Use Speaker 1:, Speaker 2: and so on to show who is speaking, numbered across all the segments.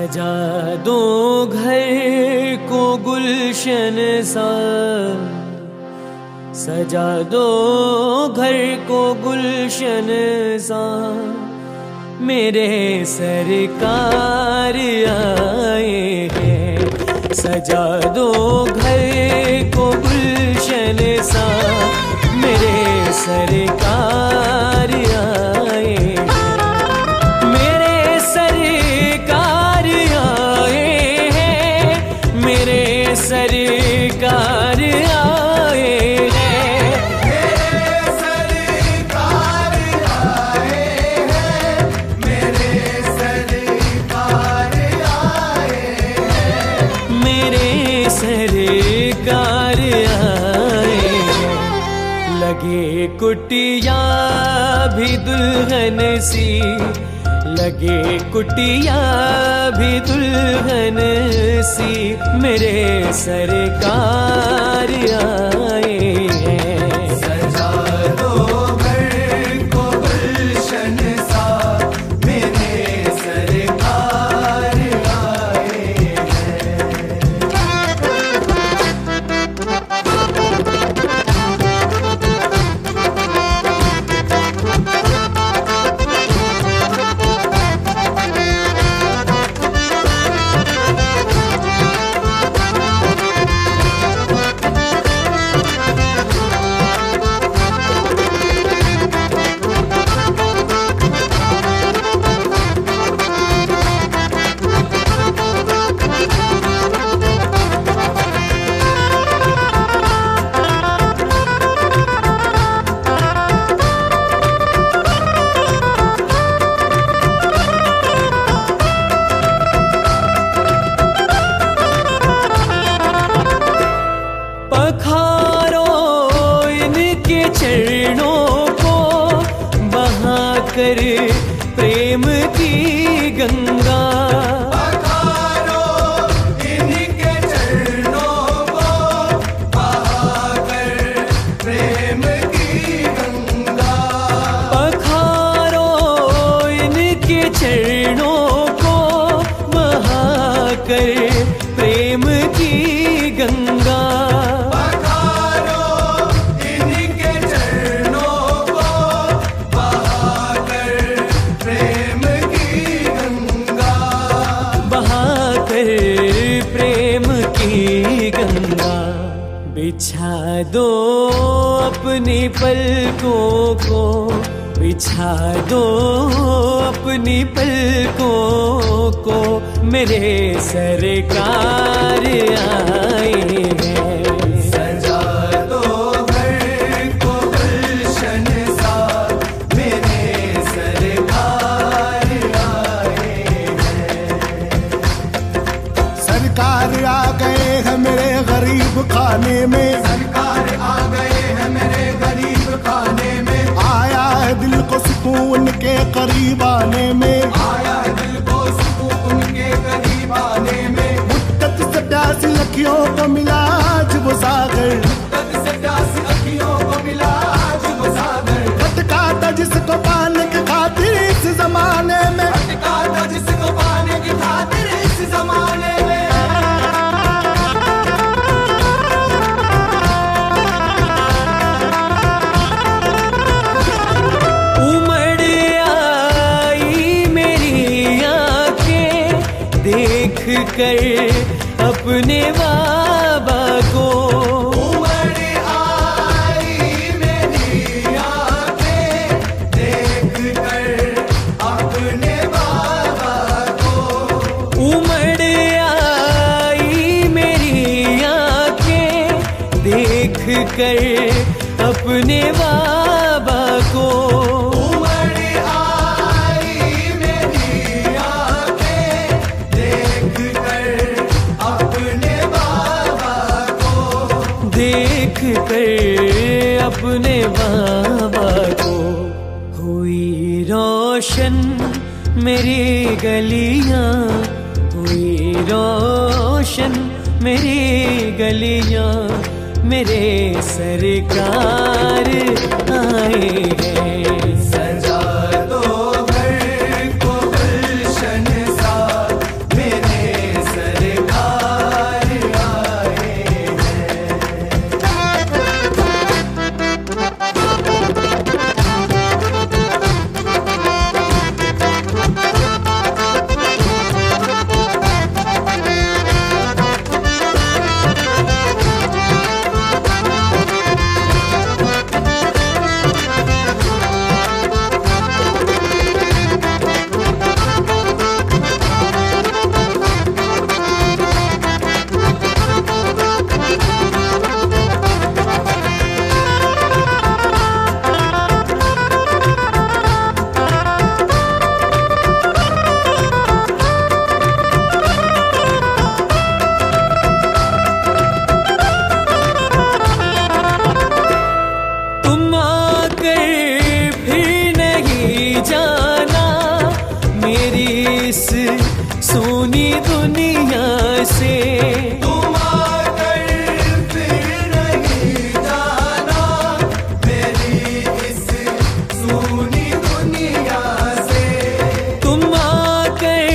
Speaker 1: सजा दो घर को गुलशन सा, सजा दो घर को गुलशन सा, मेरे सरकार आए हैं। सजा दो घर को गुलशन सा, मेरे सरकार आए हैं। मेरे सरकार आए हैं, मेरे सरकार आए हैं।
Speaker 2: मेरे सरकार आए हैं, मेरे सरकार आए हैं।
Speaker 1: मेरे सरकार आए हैं। लगे कुटिया भी दुल्हन सी, लगे कुटिया भी दुल्हन सी, मेरे सरकार आए हैं।
Speaker 2: सजा दो घर को गुलशन सा, मेरे सरकार आए हैं।
Speaker 1: पखारो इनके चरणों को बहाकर प्रेम की गंगा।
Speaker 2: पखारो इनके चरणों को बहाकर प्रेम की गंगा।
Speaker 1: पखारो इनके चरणों को बहाकर प्रेम की गंगा।
Speaker 2: पखारो इनके चरणों को बहाकर प्रेम की गंगा।
Speaker 1: बहाकर प्रेम की गंगा। बिछा दो अपनी पलकों को, बिछा दो अपनी पलकों को, मेरे सरकार आए हैं।
Speaker 2: सजा दो घर को गुलशन सा, मेरे सरकार आए हैं।
Speaker 3: सरकार आ गए हैं मेरे गरीब खाने में,
Speaker 2: सरकार आ गए हैं मेरे गरीब खाने में।
Speaker 3: आया है दिल को सुकून के करीब आने में,
Speaker 2: आया है दिल को सुकून के करीब आने में।
Speaker 3: मुद्दत से प्यासी अखियों को मिला आज वो सागर,
Speaker 2: मुद्दत से प्यासी अखियों को मिला आज वो सागर।
Speaker 3: भटका था जिसको पाने की खातिर इस जमाने में,
Speaker 2: भटका था जिसको पाने की खातिर इस जमाने में।
Speaker 1: उमड़ आई मेरी आंखें देख कर अपने बाबा को।
Speaker 2: उमड़ आई मेरी आंखें देख कर अपने बाबा को।
Speaker 1: उमड़ आई मेरी आंखें देख कर अपने बाबा को।
Speaker 2: उमड़ आई मेरी आंखें देख कर अपने बाबा को।
Speaker 1: देख कर अपने बाबा को। हुई रोशन मेरी गलियां, हुई रोशन मेरी गलियां, मेरे सरकार आए हैं।
Speaker 2: सजा दो घर को गुलशन सा, मेरे
Speaker 1: इस सोनी दुनिया से।
Speaker 2: तुम आकर फिर नहीं जाना मेरी इस सूनी दुनिया से।
Speaker 1: तुम आकर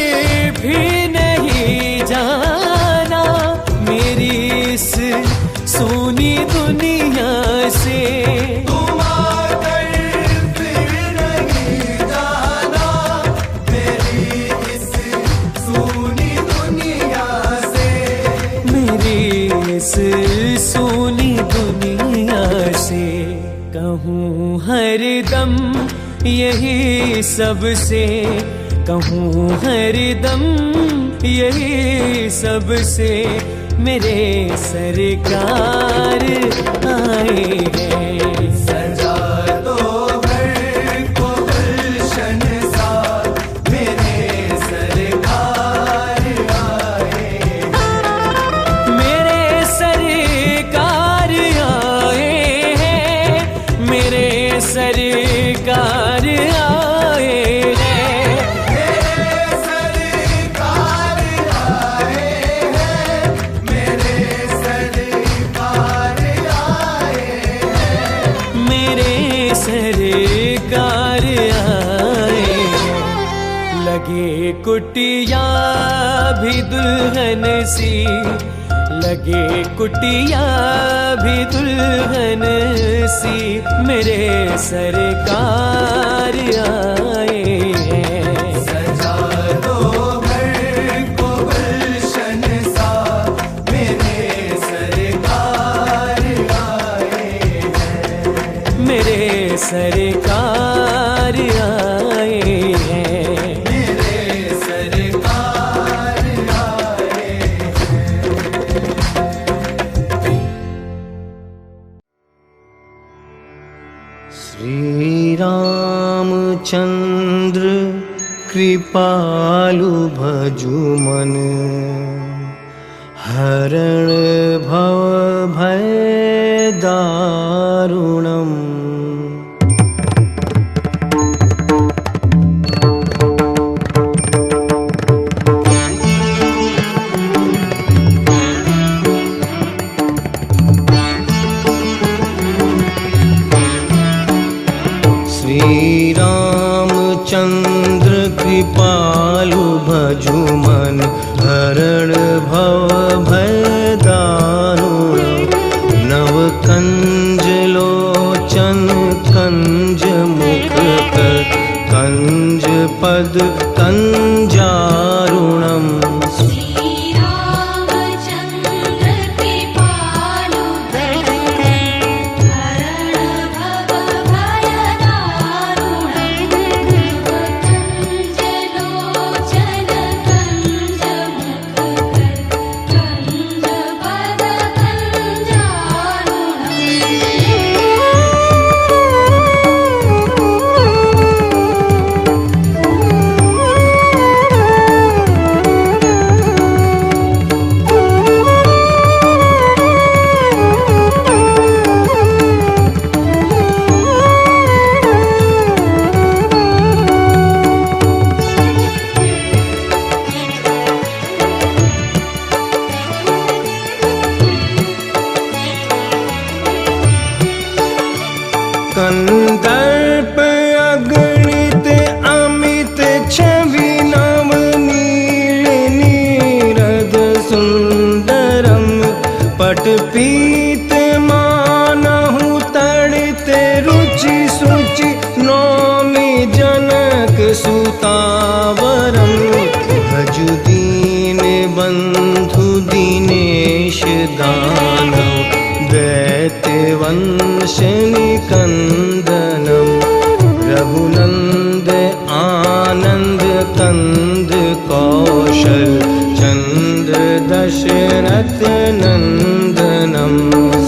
Speaker 1: भी नहीं जाना मेरी इस सोनी दुनिया से।
Speaker 2: तुम आकर फिर नहीं जाना मेरी इस सूनी दुनिया से।
Speaker 1: मेरी इस सोनी दुनिया से। कहूँ हरदम यही सबसे, कहूँ हरदम यही सबसे, मेरे सरकार आए हैं।
Speaker 2: सजा दो घर को गुलशन सा मेरे सरकार आए हैं।
Speaker 1: मेरे सरकार आए हैं, मेरे सरकार आए हैं।
Speaker 2: मेरे सरकार आए हैं, मेरे सरकार आए हैं।
Speaker 1: मेरे सरकार आए हैं। लगे कुटिया भी दुल्हन सी, लगे कुटिया भी दुल्हन सी, मेरे सरकार आए हैं।
Speaker 2: सजा दो घर को गुलशन सा मेरे सरकार आए हैं।
Speaker 1: मेरे सरकार आए हैं।
Speaker 2: मेरे सरकार आए
Speaker 4: श्री रामचंद्र कृपालु भजु मन, हरण भव भय दारुणम्। श्री रामचंद्र कृपालु भजु मन, हरण भव भय दारुण। नव कंज लोचन कंज मुख कर, कंज पद कंजारुणम्। कंदर्प अगणित अमित छवि नवनील नीरद सुंदरम। पटपीत मानहु तड़िते रुचि सुचि, नौमि जनक सुतावरम। भजु दीन बंधु दिनेश दानव, दैत्य वंश निकंदनम। रघुनंद आनंद कंद कौशल, चंद्र दशरथ नंदनम।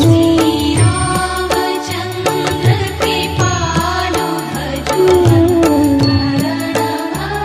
Speaker 5: श्री रामचंद्र कृपालु भजु मन, हरण भव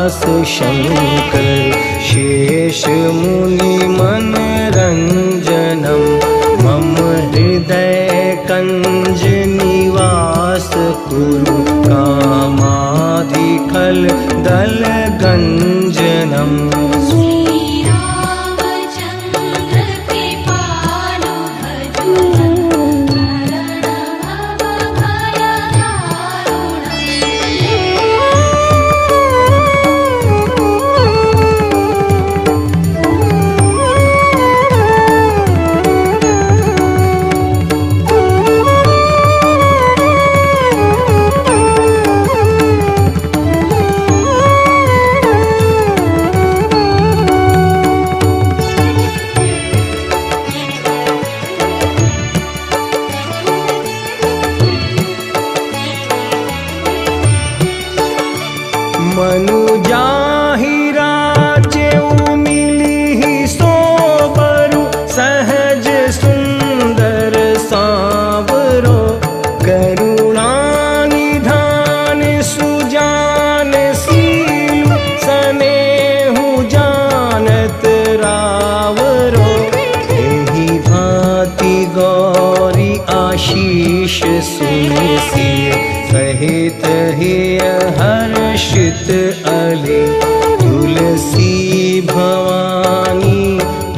Speaker 4: व्यास शंकर शेष मुनि मनरंजनम मम हृदय कंज निवास कुरु कामाधिकल दल गंजनम मनु जाहि राजेउ मिलिहि सोबरु सहज सुंदर सांवरो करुणा निधान सुजान सीलु सनेहु जानत रावरो एहि भांति गौरी आशीष सुनिसिय सहित हिय हर्षित अले तुलसी भवानी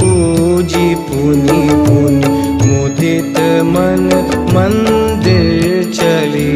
Speaker 4: पूजी पुनि पुनि मुदित मन मंदिर चले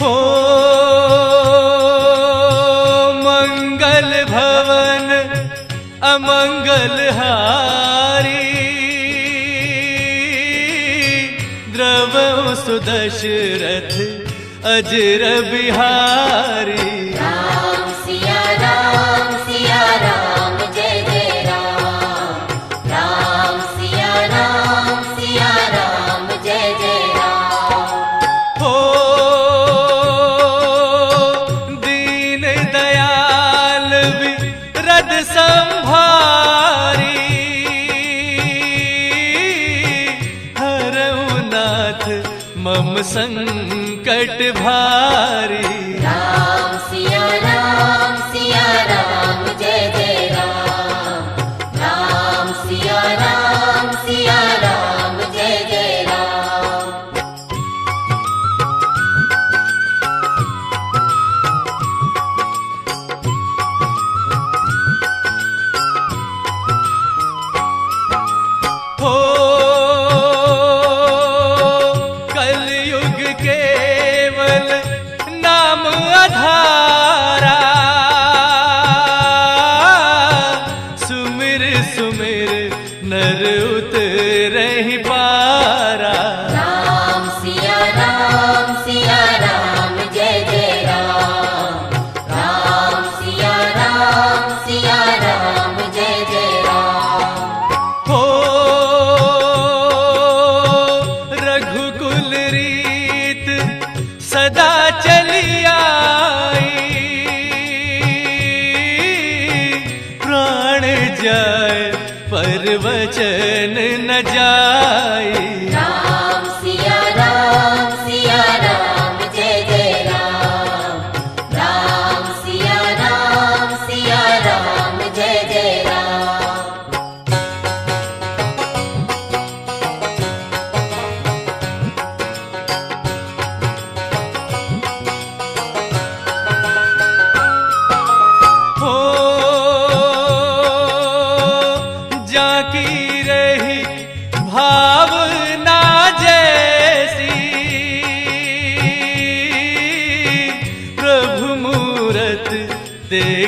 Speaker 1: हो मंगल भवन अमंगल हारी द्रवहु सुदशरथ अजर बिहारी
Speaker 5: राम सिया राम जय जय राम राम सिया राम जय जय राम
Speaker 1: हो दीन दयाल विरद संभारी हरहु नाथ मम संकट भारी
Speaker 5: राम सिया राम जय जय राम राम सिया राम जय जय राम
Speaker 1: हो कलयुग केवल नाम आधारा सुमिर सुमिर नर उतरहि पारा
Speaker 5: राम सिया राम जय जय राम राम सिया राम जय जय राम
Speaker 1: हो रघुकुल रीत सदा चली आई प्राण जाए पर वचन न जाई
Speaker 5: राम सिया राम जय जय राम राम सिया राम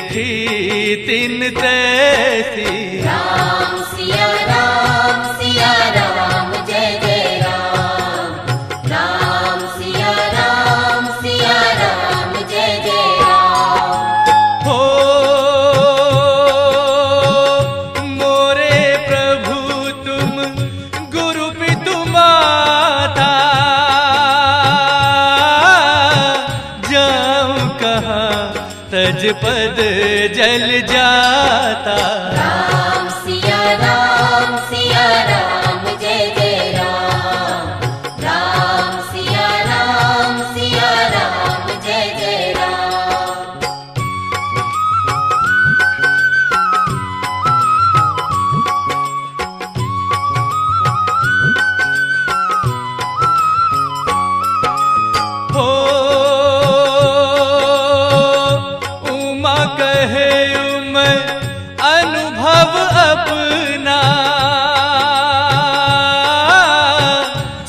Speaker 1: देखी तिन तैसी।
Speaker 5: राम सिया राम जय जय राम। राम सिया राम जय जय राम।
Speaker 1: हो मोरे प्रभु तुम गुरु पितु माता, जाऊं कहाँ तज पद जल जाता।
Speaker 5: राम सिया राम जय जय राम। राम सिया राम जय जय राम।
Speaker 1: हो उमा कहे मैं अनुभव अपना,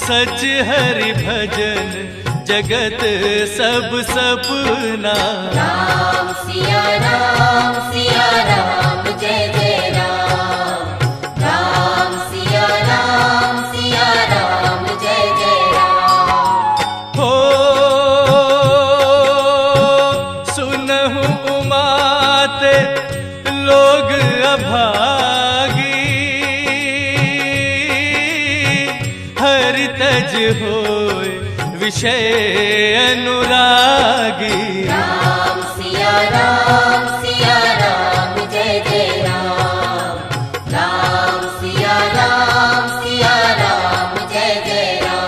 Speaker 1: सच हरि भजन जगत सब सपना।
Speaker 5: राम सिया राम जय जय राम। राम सिया राम जय जय राम।
Speaker 1: हो सुनहु उमाते लोग अभागी, हरि तज होय विषय अनुरागी।
Speaker 5: राम सिया राम जय जय राम। राम सिया राम जय जय राम।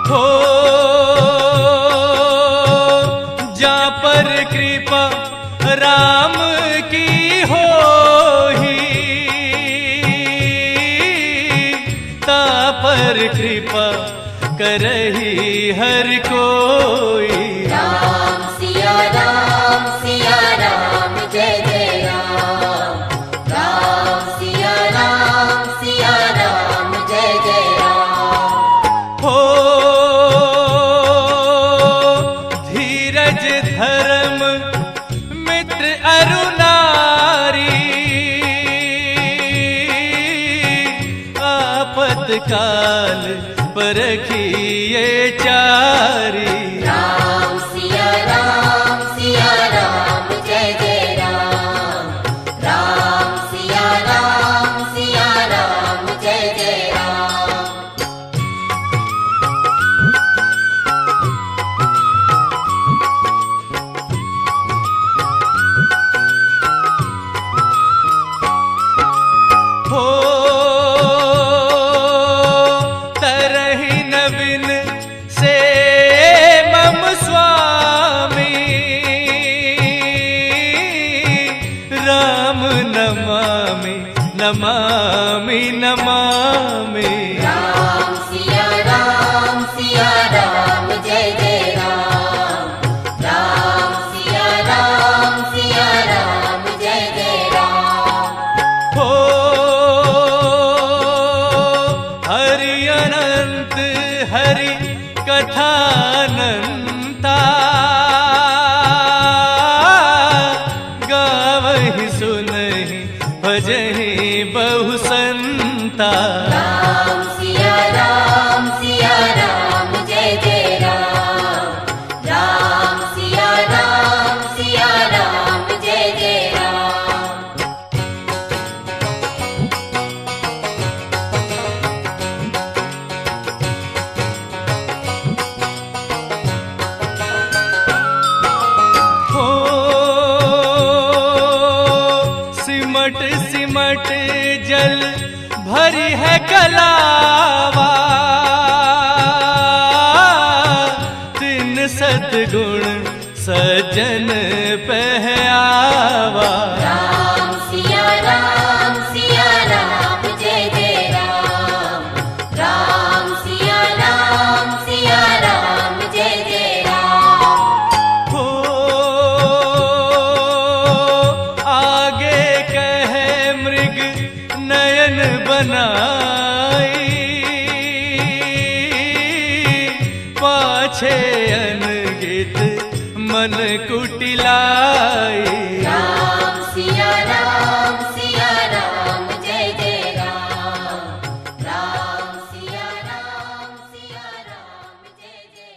Speaker 1: हो जा पर कृपा राम की होही, ता पर कृपा करही हर कोई।
Speaker 5: राम सिया राम जय जय राम। राम सिया राम जय जय राम।
Speaker 1: हो धीरज धर्म मित्र अरुनारी, आपत काल परखिए चारी।
Speaker 5: राम सिया राम जय जय राम। राम सिया राम जय जय राम।
Speaker 1: हो तरहि नवीन से मम स्वामी, राम नमामि नमामि नमामि।
Speaker 5: राम सिया राम जय जय राम। राम सिया राम जय जय राम।
Speaker 1: हो हरि अनंत हरि कथानंता, गावहि सुनहि भजहि बहु संता।
Speaker 5: राम सिया राम जय जय राम। राम सिया राम जय जय राम।
Speaker 1: हो सिमट सिमट जल भरी है कलावा, तिन सतगुण सज्जन पहआवा।
Speaker 5: राम सिया राम जय जय राम। राम सिया राम जय जय राम।
Speaker 1: हो आगे कहे मृग बनाई, पाछे अनगित मन कुटिलाई।
Speaker 5: राम सिया राम जय जय राम। राम सिया राम जय जय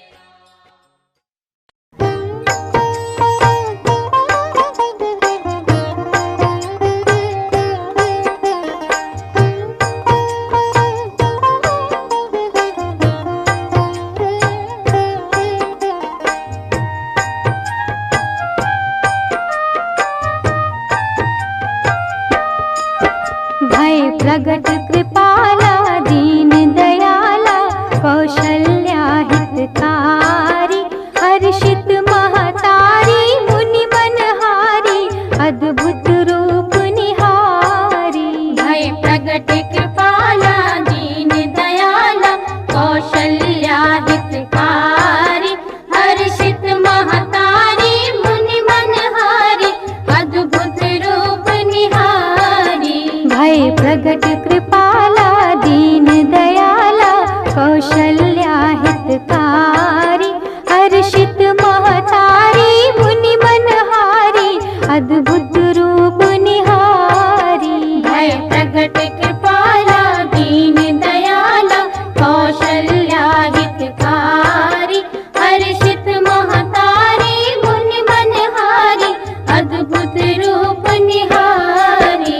Speaker 6: भय प्रगट कृपाला दीन दयाला कौशल्या हितकारी हर्षित महतारी मुनि मनहारी अद्भुत रूप निहारी।
Speaker 5: भय प्रगट कृपाला दीन दयाला कौशल्या हितकारी हर्षित महतारी मुनि मनहारी अद्भुत रूप निहारी।
Speaker 6: भय प्रगट कृपाला दीन दयाला कौशल्या हितकारी हर्षित महतारी मुनि मनहारी अद्भुत रूप निहारी।
Speaker 5: भय प्रगट कृपाला दीन दयाला कौशल्या हितकारी हर्षित महतारी मुनि मनहारी अद्भुत रूप निहारी।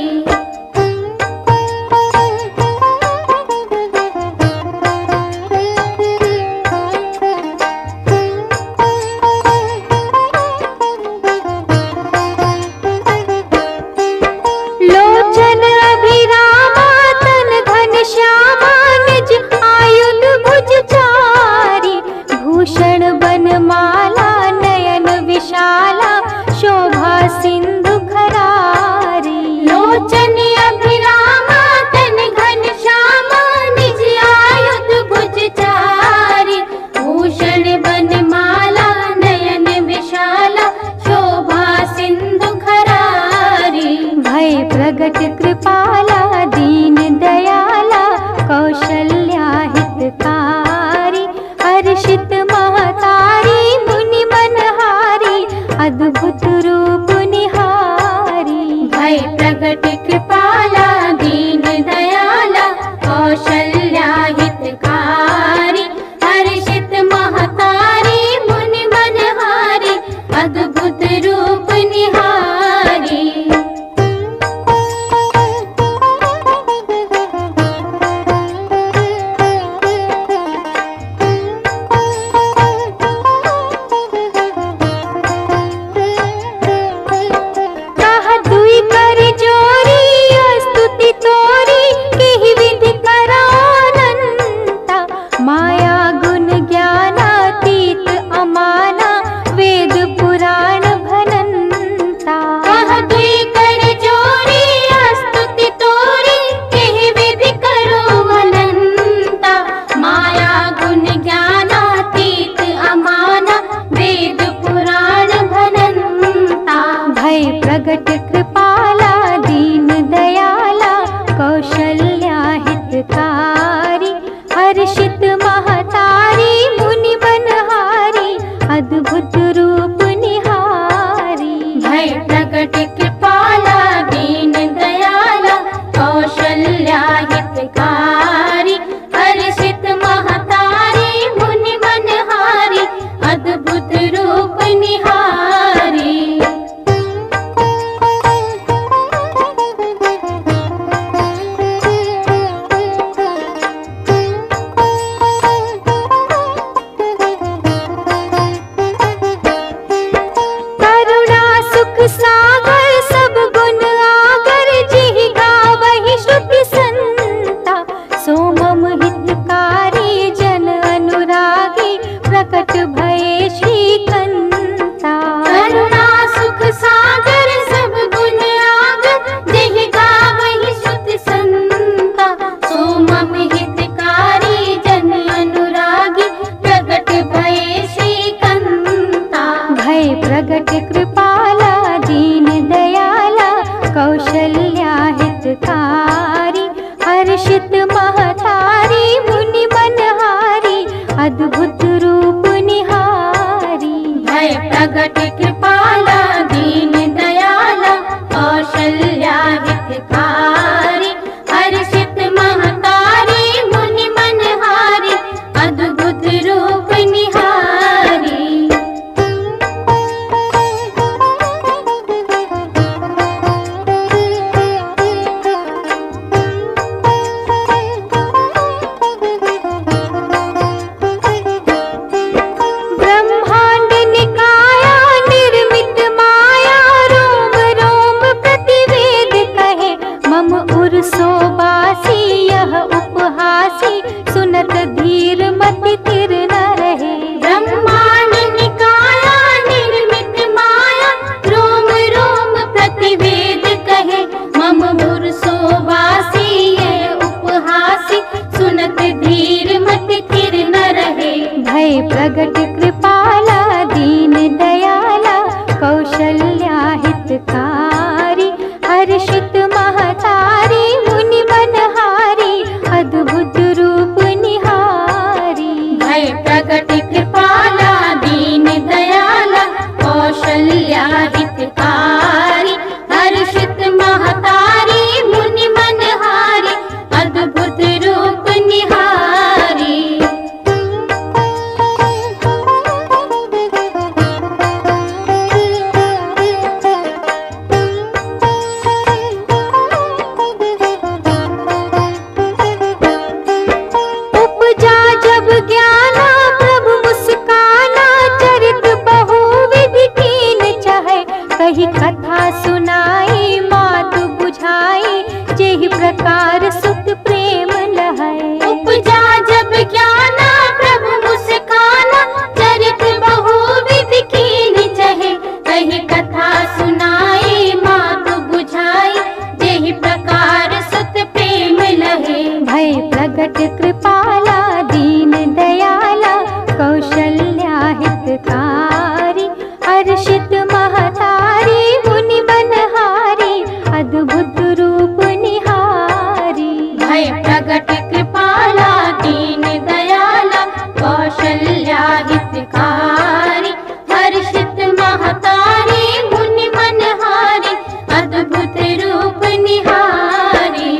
Speaker 6: लोचन अभिरामा तन घनश्यामा निज आयुध भुज चारी भूषण बनमाला नयन विशाला शोभा सिंधु खरारी।
Speaker 5: लोचन अभिरामा तन घनश्यामा निज आयुध भुज चारी भूषण बनमाला नयन विशाला शोभा सिंधु खरारी।
Speaker 6: भय प्रगट कृपाला दीन दयाला कौशल्या हितकारी हर्षित महतारी मुनि मनहारी अद्भुत रूप निहारी।
Speaker 5: भय प्रगट कृपाला दीन दयाला कौशल्या हितकारी हर्षित महतारी मुनि मनहारी अद्भुत रूप निहारी।
Speaker 6: कहा दुई कर जोरी स्तुति तोरी केहि विधि करानंता माया गुण ज्ञानातीत अमाना वेद पुराण भनंता।
Speaker 5: कह दुई कर जोरी स्तुति तोरी केहि विधि करो अनंता माया गुण ज्ञानातीत अमाना वेद पुराण भनंता।
Speaker 6: भय प्रगट कृपाला दीन दयाला कौशल्या हितकारी हर्षित महतारी मुनि मनहारी अद्भुत रूप निहारी।
Speaker 5: भय प्रगट कृपाला दीन दयाला कौशल्या हितकारी हर्षित महतारी मुनि मनहारी अद्भुत रूप निहारी।
Speaker 6: प्रकार सुत प्रेम लहै।
Speaker 5: उपजा जब ज्ञान प्रभु मुस्काना, चरित बहुविध कीन चहे, कही कथा सुनाई मातु बुझाई, जेहि प्रकार सुत प्रेम लहे।
Speaker 6: भय प्रगट कृपाला दीन दयाला, कौशल्या हितकारी, हर्षित महतारी मुनि बनहारी, अद्भुत रूप निहारी।
Speaker 5: भय प्रगट कृपाला दीन दयाला, कौशल्या हितकारी, हर्षित महतारी मुनि मनहारी, अद्भुत रूप निहारी।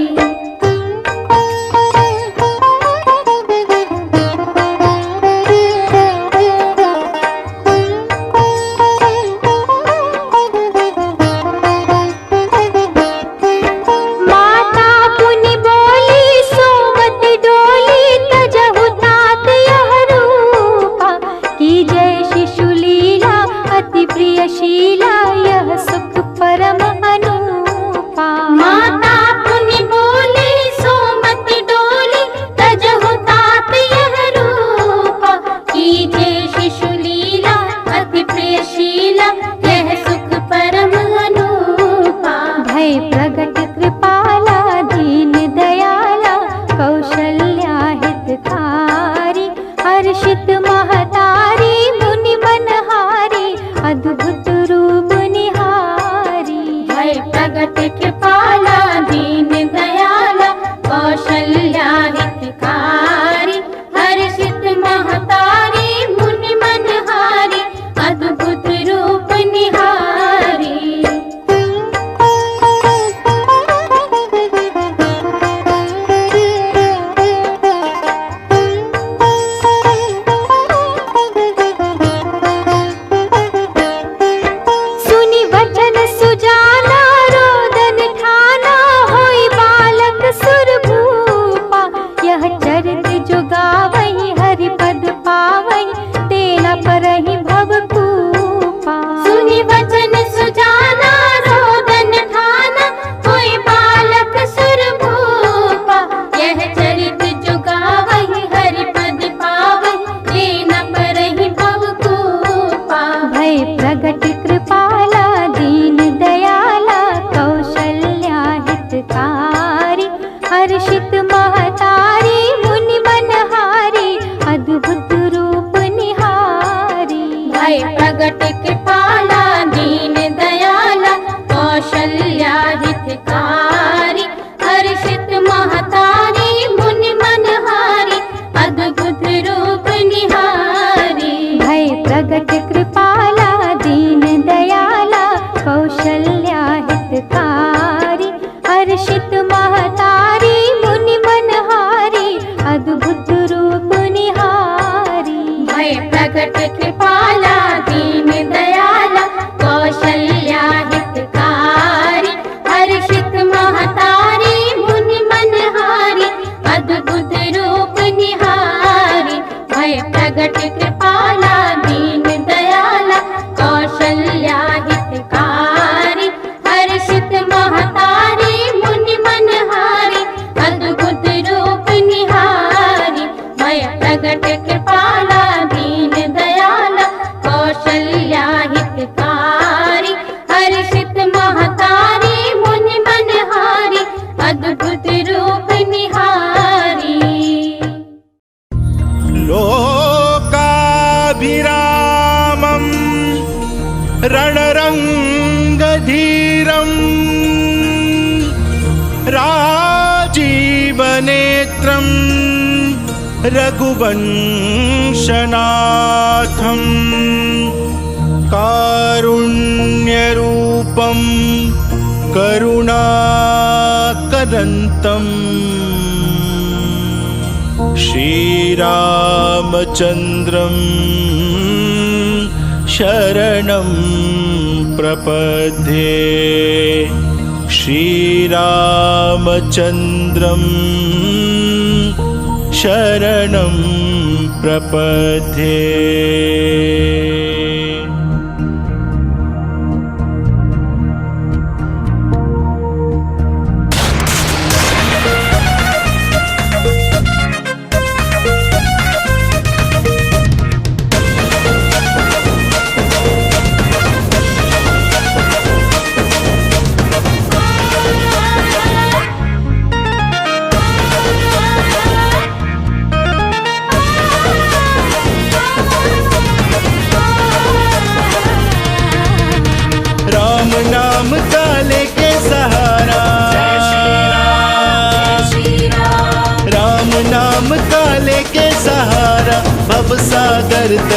Speaker 6: माता पुनि बोली सोमत डोली, तजहु तात यह रूपा, की जय शिशु लीला अति प्रिय शीला, यह सुख परम अनुपा।
Speaker 5: माता पुनि बोली सोमति डोली, तजहु तात यह रूपा, कीजे शिशु लीला अति प्रिय शीला, यह सुख परम अनुपा।
Speaker 6: भय प्रगट कृपाला दीन दयाला, कौशल्या हितकारी, हर्षित महतारी मुनि मनहारी, अद्भुत रूप निहारी।
Speaker 5: भय प्रगट कृपाला दीन दयाला, कौशल्या हितकारी, हर्षित महतारी मुनि मनहारी, अद्भुत रूप निहारी।
Speaker 6: सुनि वचन सुजाना, रोदन ठाना, होई बालक सुर भूपा, यह चरित जो गावई हरि पद पावई, तेना परहि भव कूपा।
Speaker 5: सुनि वचन सुजाना, रोदन ठाना, कोई बालक सुर भूपा, यह चरित जो गावहि हरि पद पावहि, तेन परहि भव कूपा।
Speaker 6: भय प्रगट कृपाला दीन दयाला, कौशल्या हितकारी, हर्षित महतारी मुनि मनहारी, अद्भुत रूप निहारी।
Speaker 5: भय प्रगट कृपाला दीन दयाला, कौशल्या हितकारी, हर्षित महतारी मुनि मनहारी, अद्भुत रूप निहारी।
Speaker 6: भय प्रगट कृपाला दीन दयाला, कौशल्या हितकारी, हर्षित महतारी मुनि मनहारी, अद्भुत रूप निहारी।
Speaker 5: भय प्रगट कृपाला दीन दयाला, कौशल्या हितकारी, हर्षित महतारी मुनि मनहारी, अद्भुत रूप निहारी। भय प्रगट कृपाला दीन दयाला, कौशल्या हितकारी, हर्षित महतारी मुनि मनहारी, अद्भुत रूप निहारी। भय प्रगट कृपाला दीन दयाला, कौशल्या हितकारी, हर्षित महतारी मुनि मनहारी, अद्भुत रूप निहारी।
Speaker 3: लोकाभिरामम् रणरङ्गधीरम्, राजीवनेत्रम् रघुवंशनाथम्, कारुण्यरूपं करुणाकरन्तम्, श्रीरामचन्द्रं शरणं प्रपद्ये। श्रीरामचन्द्रं शरणं प्रपद्ये।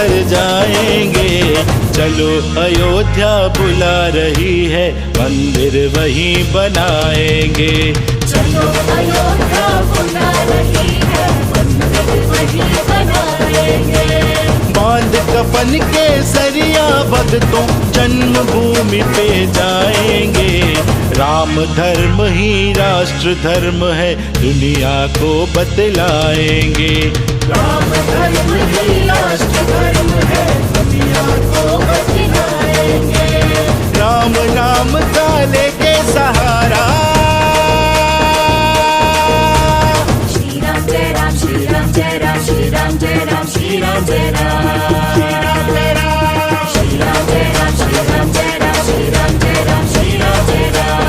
Speaker 3: कर जाएंगे। चलो अयोध्या बुला रही है, मंदिर वहीं बनाएंगे।
Speaker 5: चलो अयोध्या बुला रही है, मंदिर वहीं बनाएंगे।
Speaker 3: बांध कफन के सरिया भक्तों जन्मभूमि पे जाएंगे। राम धर्म ही राष्ट्र धर्म है, दुनिया को बतलाएंगे।
Speaker 5: राम धर्म ही राष्ट्र धर्म है, दुनिया को बतलाएंगे।
Speaker 3: राम नाम का लेके सहारा,
Speaker 5: श्री राम जय राम, श्री राम जय राम, श्री राम जय राम, श्री राम जय राम, श्री राम जय राम, श्री राम जय राम, श्री राम जय राम, श्री राम जय राम, श्री राम जय राम।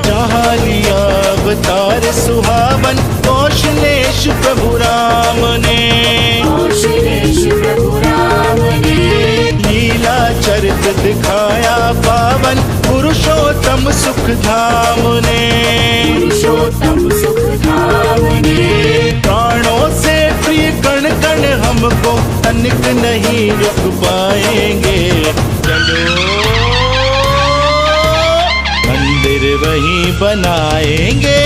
Speaker 3: जहाँ लिया अवतार सुहावन कौशलेश प्रभु राम ने,
Speaker 5: कौशलेश प्रभु राम ने
Speaker 3: लीला चरित दिखाया पावन पुरुषोत्तम सुख धाम ने।
Speaker 5: पुरुषोत्तम सुख धाम ने
Speaker 3: प्राणों से प्रिय कण कण हमको तनिक नहीं रुक पाएंगे। चलो मंदिर वहीं बनाएंगे।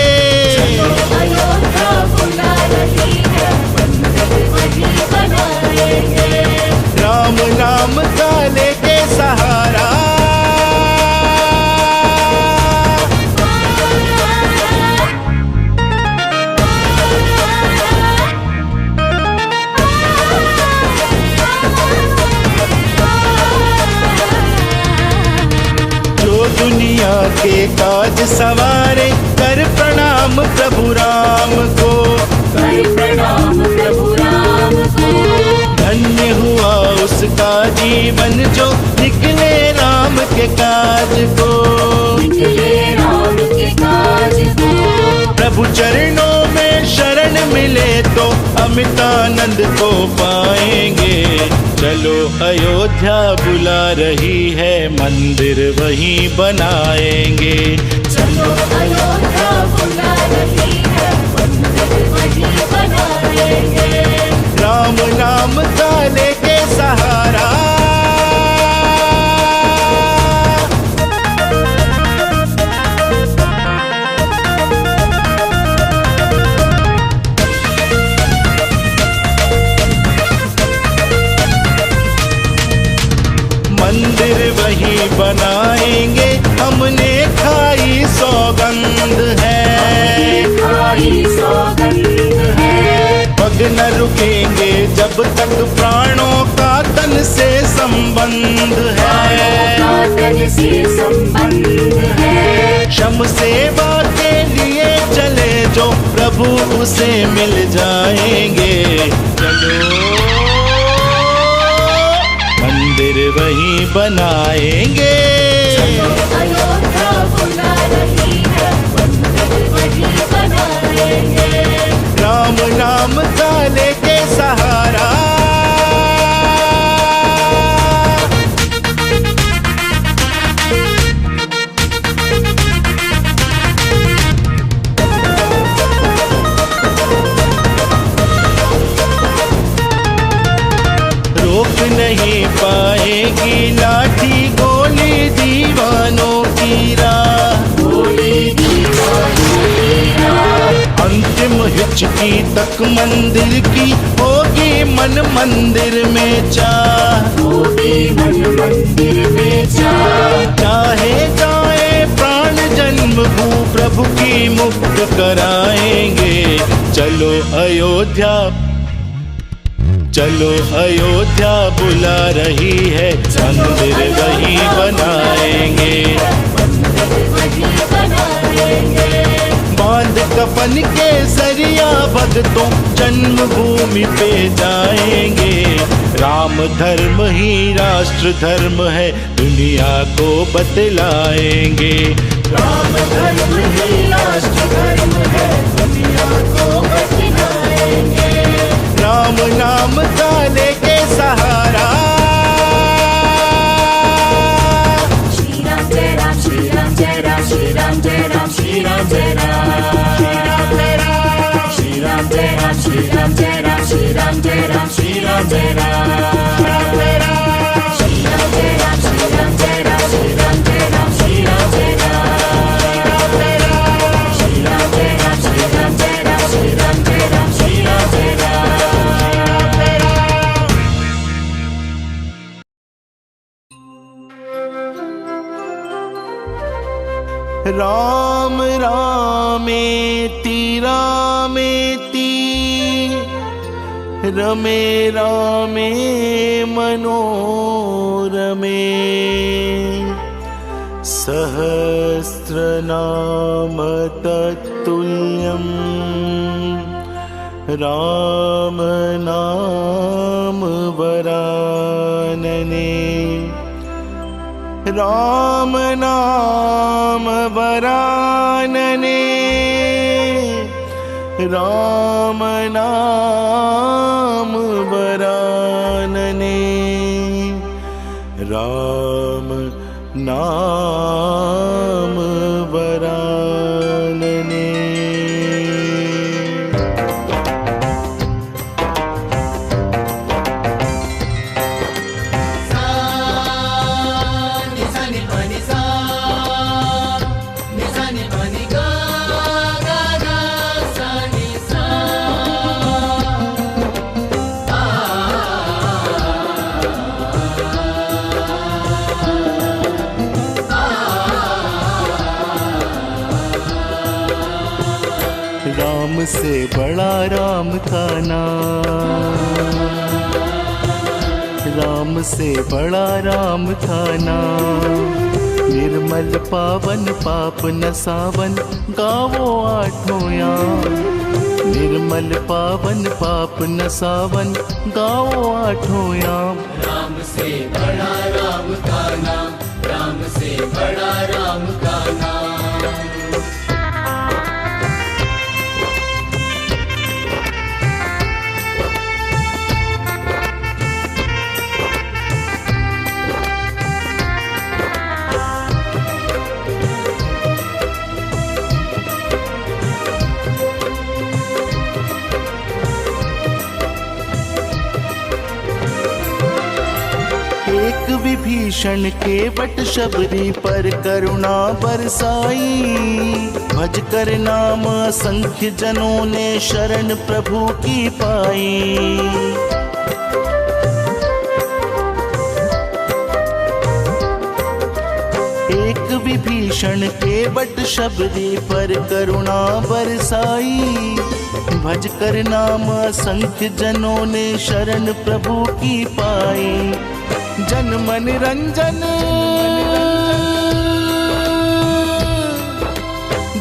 Speaker 5: अयोध्या बुला रही है, मंदिर वहीं बनाएंगे।
Speaker 3: राम नाम का लेके सहारा, जो दुनिया के काज सवारे कर प्रणाम प्रभु राम को।
Speaker 5: कर प्रणाम प्रभु राम को,
Speaker 3: धन्य हुआ उसका जीवन जो निकले राम के काज को।
Speaker 5: निकले राम के काज को,
Speaker 3: प्रभु चरणों में शरण मिले तो अमितानंद को पाएंगे। चलो अयोध्या बुला रही है, मंदिर वहीं बनाएंगे।
Speaker 5: चलो अयोध्या बुला रही है, मंदिर वहीं बनाएंगे।
Speaker 3: राम नाम का लेके सहारा, मंदिर वहीं बनाएंगे। हमने खाई सौगंध है,
Speaker 5: खाई सौगंध है।
Speaker 3: पग न रुकेंगे जब तक प्राणों का तन से संबंध है।
Speaker 5: तन से संबंध है।
Speaker 3: शम सेवा के लिए चले जो प्रभु उसे मिल जाएंगे। चलो मंदिर वहीं बनाएंगे।
Speaker 5: अयोध्या बुला रही है, मंदिर वहीं बनाएंगे।
Speaker 3: राम नाम का लेके सहारा, रोक नहीं पाएगी लाठी गोली दीवानों की राह। अंतिम हिचकी तक मंदिर की होगी मन मंदिर में चाह। चाहे जाए प्राण जन्म भू प्रभु की मुक्त कराएंगे। चलो अयोध्या, चलो अयोध्या बुला रही है, मंदिर वहीं बनाएंगे। बांध कफन के सरिया भक्तों जन्मभूमि पे जाएंगे। राम धर्म ही राष्ट्र धर्म है, दुनिया को बतलाएंगे। राम धर्म ही राष्ट्र धर्म है, दुनिया को बतलाएंगे। राम नाम का लेके सहारा,
Speaker 5: श्री राम जय राम, श्री राम जय राम, श्री राम जय राम, श्री राम जय राम, श्री राम जय राम, श्री राम जय राम, श्री राम जय राम, श्री राम जय राम, श्री राम
Speaker 3: रामेति रामेति रमे रामे मनोरमे सहस्रनाम तत्तुल्यं राम नाम वरानने राम नाम वरानने राम नाम वरानने राम नाम वरानने। राम से बड़ा राम का नाम, राम से बड़ा राम का नाम। निर्मल पावन पाप नसावन गावो आठों याम। निर्मल पावन पाप नसावन गावो आठों याम।
Speaker 2: राम से बड़ा राम का नाम, राम से बड़ा राम का नाम।
Speaker 3: एक विभीषण के बट शबरी पर करुणा बरसाई। भज कर नाम असंख्य जनों ने शरण प्रभु की पाई। एक विभीषण के बट शबरी पर करुणा बरसाई। भज कर नाम असंख्य जनों ने शरण प्रभु की पाई। जन मन रंजन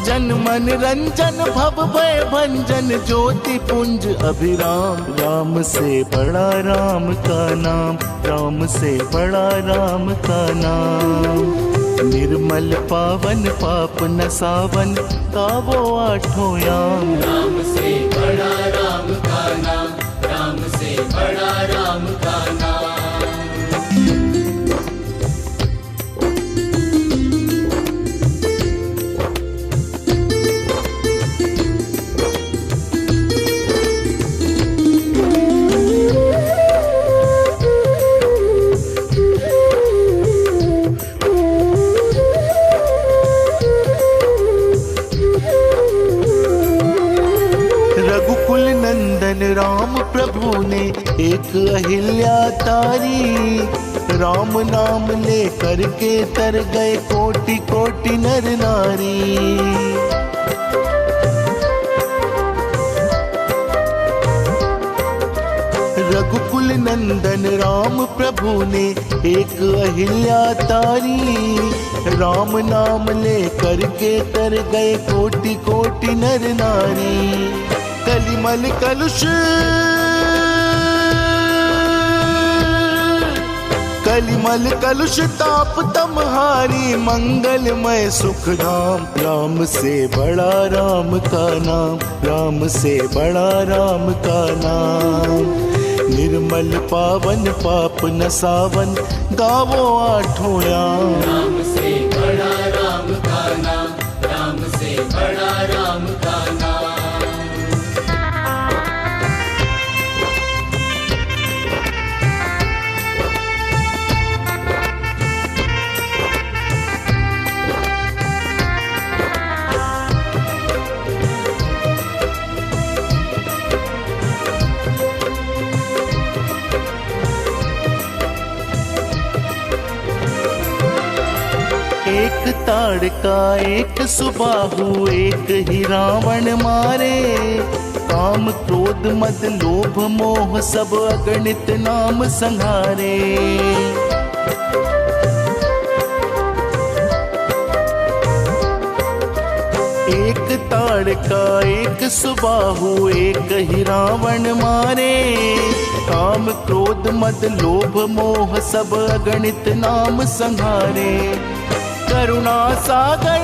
Speaker 3: जन मन रंजन भव भय भंजन ज्योति पुंज अभिराम। राम से बड़ा राम का नाम, राम से बड़ा राम का नाम। निर्मल पावन पाप नसावन गावो आठों याम।
Speaker 2: राम से बड़ा राम का नाम, राम से बड़ा राम का नाम।
Speaker 3: रघुकुल नंदन राम प्रभु ने एक अहिल्या तारी। राम नाम ले करके तर गए कोटि कोटि नर नारी। रघुकुल नंदन राम प्रभु ने एक अहिल्या तारी। राम नाम ले करके तर गए कोटि कोटि नर नारी। कलिमल कलुष कलिमल कलुष ताप तमहारी। मंगलमय सुख धाम। राम से बड़ा राम का नाम, राम से बड़ा राम का नाम। निर्मल पावन पाप नसावन गावो आठों याम।
Speaker 2: राम से बड़ा राम का नाम, राम से बड़ा राम का नाम।
Speaker 3: ताड़का एक सुबाहु एक ही रावण मारे, काम क्रोध मद लोभ मोह सब अगणित नाम संहारे। एक ताड़का एक सुबाहु एक ही रावण मारे, काम क्रोध मद लोभ मोह सब अगणित नाम संहारे। करुणा सागर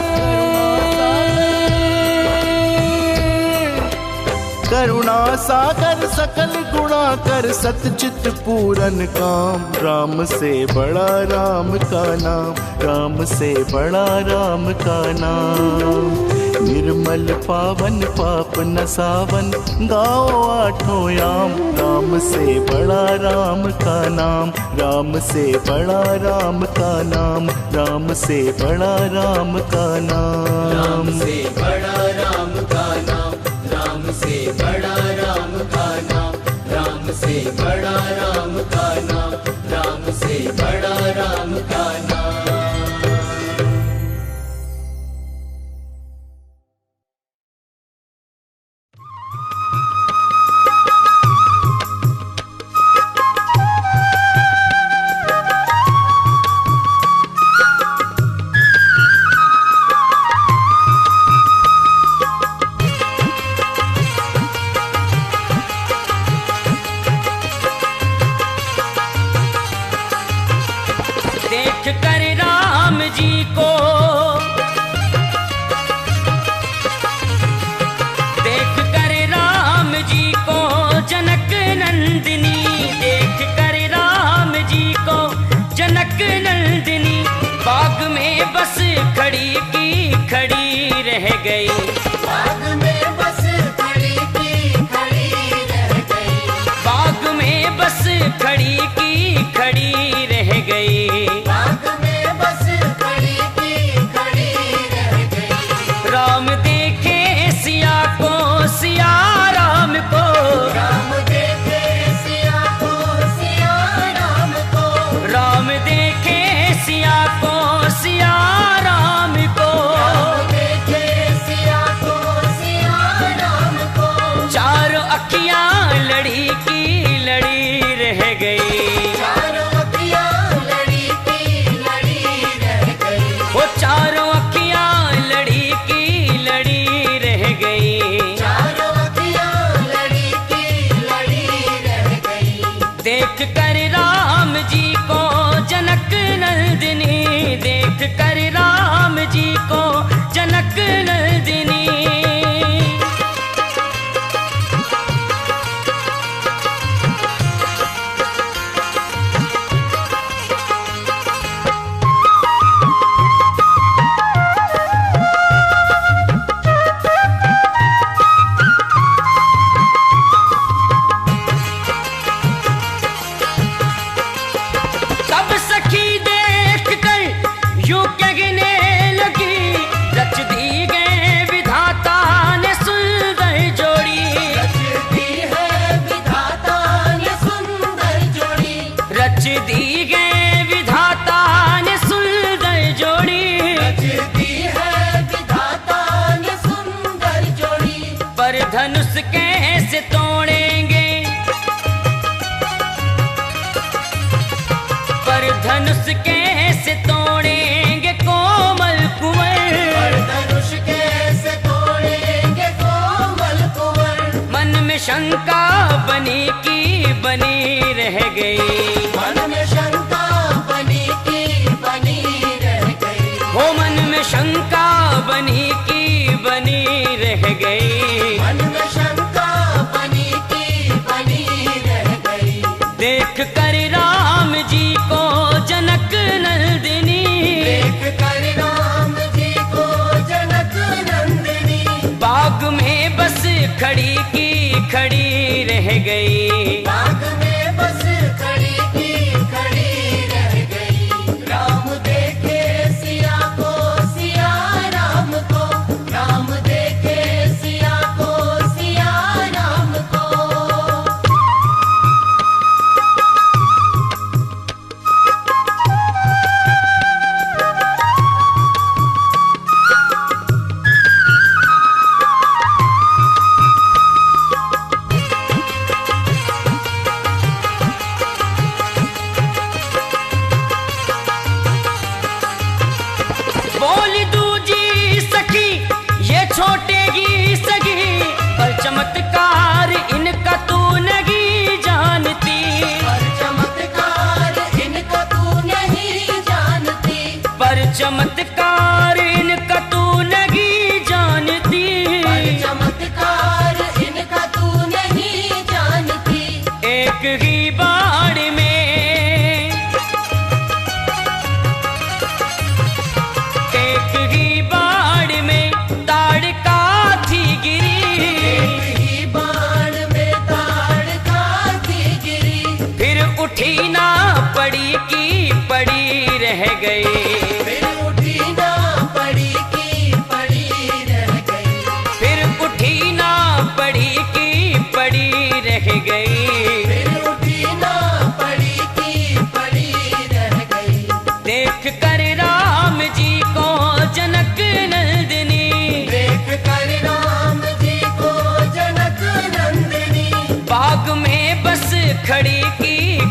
Speaker 3: करुणा सागर सकल गुणा कर सतचित पूरन काम, राम से बड़ा राम का नाम, राम से बड़ा राम का नाम। निर्मल पावन पाप न सावन गाओ आठों याम, राम से बड़ा राम का नाम, राम से बड़ा राम का नाम, राम से बड़ा राम का नाम।
Speaker 2: राम से बड़ा राम का नाम, राम से बड़ा राम का नाम, राम से बड़ा राम का नाम, राम से बड़ा राम का नाम।
Speaker 7: धनुष कैसे तोड़ेंगे, पर धनुष कैसे तोड़ेंगे कोमल कुंवर,
Speaker 2: धनुष कैसे तोड़ेंगे कोमल कुंवर।
Speaker 7: मन में शंका बनी की बनी रह गई,
Speaker 2: मन में शंका बनी की बनी रह गई,
Speaker 7: हो मन में शंका बनी की बनी रह गई,
Speaker 2: मन में शंका बनी की बनी रह गई।
Speaker 7: देख कर राम जी को जनक नंदिनी,
Speaker 2: देख कर राम जी को जनक नंदिनी,
Speaker 7: बाग में बस खड़ी की खड़ी रह गई,
Speaker 2: बाग में बस खड़ी की खड़ी रह गई। राम देखे सिया को, सिया राम को, राम देखे सिया को, सिया राम को।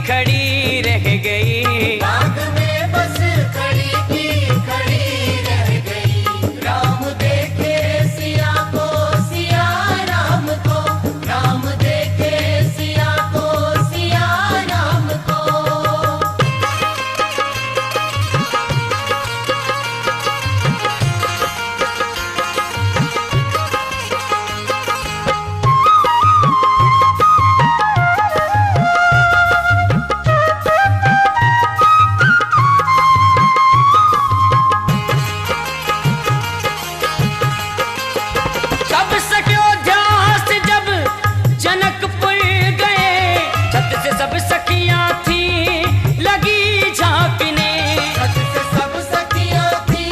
Speaker 7: खड़ी रह गई।
Speaker 2: बाग में बस खड़ी की खड़ी रह गई। राम देखे सिया को, सिया राम को, राम देखे सिया को, सिया राम को।
Speaker 7: कब सख्योध्या से जब जनकपुर गए, छत से सब सखियां थी लगी झांकने।
Speaker 2: छत से सब सखियां थी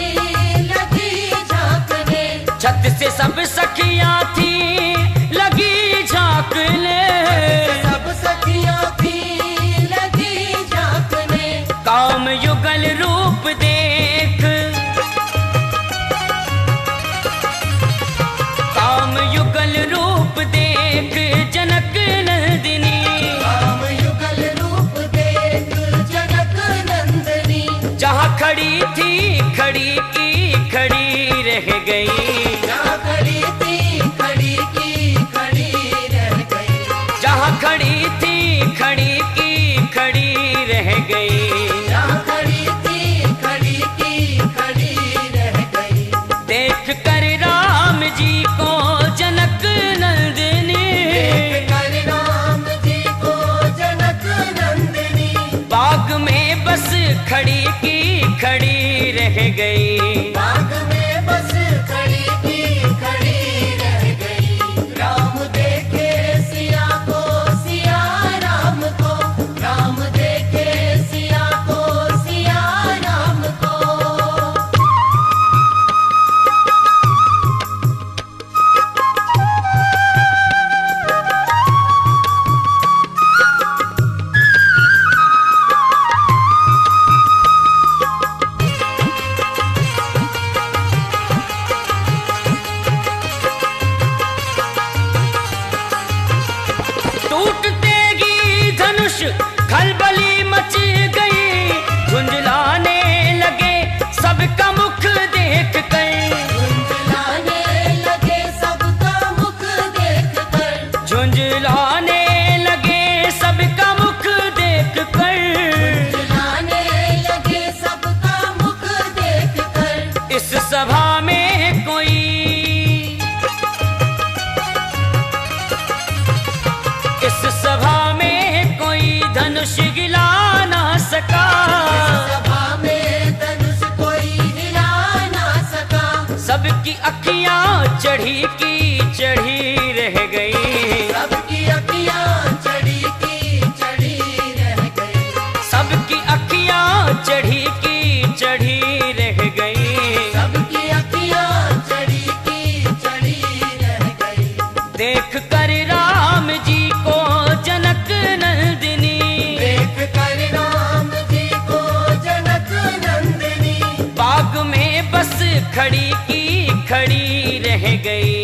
Speaker 2: लगी झांकने।
Speaker 7: छत से सब सखियां थी लगी झांकने।
Speaker 2: सब सखियां थी लगी झांकने।
Speaker 7: काम युगल रूप देख, काम युगल रूप देख जनक नंदिनी।
Speaker 2: राम युगल रूप देख जनक नंदिनी।
Speaker 7: जहाँ खड़ी थी खड़ी की खड़ी रह गई।
Speaker 2: जहाँ खड़ी थी खड़ी की खड़ी रह गई।
Speaker 7: जहाँ खड़ी थी खड़ी की खड़ी रह गई।
Speaker 2: जहाँ खड़ी थी खड़ी की खड़ी रह गई।
Speaker 7: देख कर राम जी को जनक नंदिनी।
Speaker 2: देख कर राम जी को जनक नंदिनी।
Speaker 7: बाग में बस खड़ी की खड़ी रह गई।
Speaker 2: बाग में बस खड़ी की खड़ी रह गई। राम देखे सिया को, सिया राम को, राम देखे सिया को, सिया राम को।
Speaker 7: टूटते ही धनुष खलबली मच गई। झुंझलाने लगे सबका मुख देख कर।
Speaker 2: झुंझलाने लगे सबका मुख देख कर।
Speaker 7: झुंझलाने लगे सबका मुख देख कर।
Speaker 2: झुंझलाने लगे सबका मुख देख कर।
Speaker 7: इस सभा में कोई, इस सभा में कोई धनुष गिला ना सका।
Speaker 2: सभा में धनुष कोई हिला ना सका।
Speaker 7: सबकी अखियां चढ़ी की चढ़ी रह गई।
Speaker 2: सबकी अखियां चढ़ी की चढ़ी रह गई।
Speaker 7: सबकी अखियां चढ़ी की चढ़ी रह गई।
Speaker 2: सबकी अखियां चढ़ी की चढ़ी रह गई।
Speaker 7: देख कर राम जी को जनक नंदिनी।
Speaker 2: देख कर राम जी को जनक नंदिनी।
Speaker 7: बाग में बस खड़ी की खड़ी रह गई।